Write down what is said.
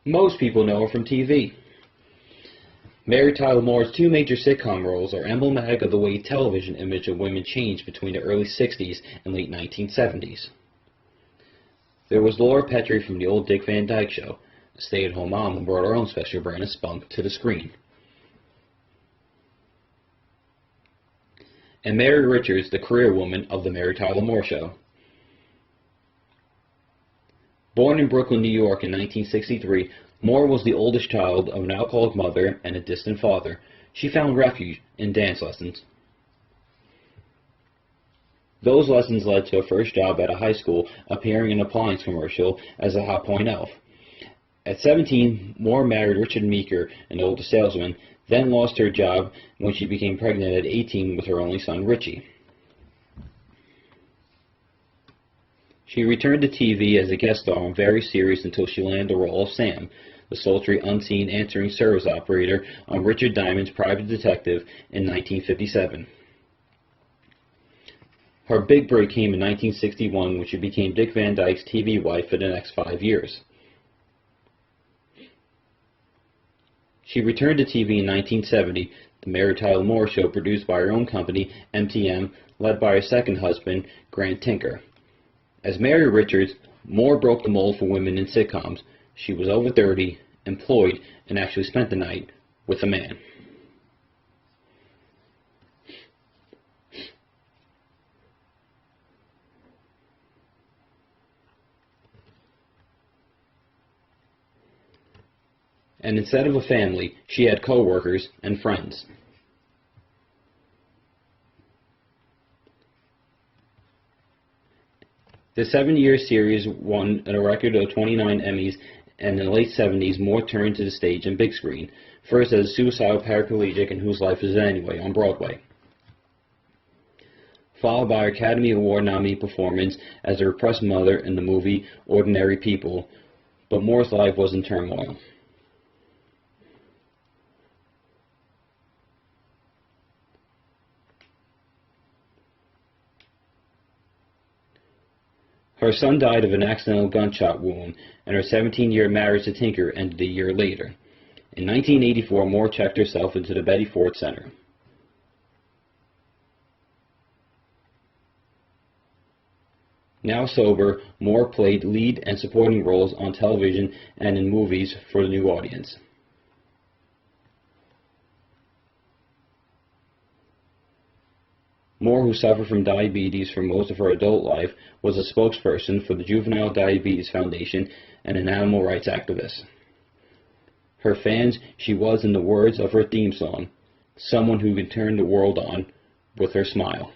Most people know her from TV. Mary Tyler Moore's two major sitcom roles are emblematic of the way television image of women changed between the early 60s and late 1970s. There was Laura Petrie from the old Dick Van Dyke Show, a stay-at-home mom who brought her own special brand of spunk to the screen. And Mary Richards, the career woman of The Mary Tyler Moore Show. Born in Brooklyn, New York in 1963, Moore was the oldest child of an alcoholic mother and a distant father. She found refuge in dance lessons. Those lessons led to her first job at a high school, appearing in an appliance commercial as a Hot Point elf. At 17, Moore married Richard Meeker, an older salesman, then lost her job when she became pregnant at 18 with her only son, Richie. She returned to TV as a guest star on various series until she landed the role of Sam, the sultry, unseen answering service operator on Richard Diamond's Private Detective in 1957. Her big break came in 1961 when she became Dick Van Dyke's TV wife for the next 5 years. She returned to TV in 1970, The Mary Tyler Moore Show, produced by her own company, MTM, led by her second husband, Grant Tinker. As Mary Richards, Moore broke the mold for women in sitcoms. She was over 30, employed, and actually spent the night with a man. And instead of a family, she had co-workers and friends. The 7-year series won a record of 29 Emmys, and in the late 70s, Moore turned to the stage and big screen, first as a suicidal paraplegic in Whose Life Is It Anyway on Broadway, followed by her Academy Award nominee performance as a repressed mother in the movie Ordinary People, but Moore's life was in turmoil. Her son died of an accidental gunshot wound, and her 17-year marriage to Tinker ended a year later. In 1984, Moore checked herself into the Betty Ford Center. Now sober, Moore played lead and supporting roles on television and in movies for the new audience. Moore, who suffered from diabetes for most of her adult life, was a spokesperson for the Juvenile Diabetes Foundation and an animal rights activist. Her fans, she was, in the words of her theme song, someone who could turn the world on with her smile.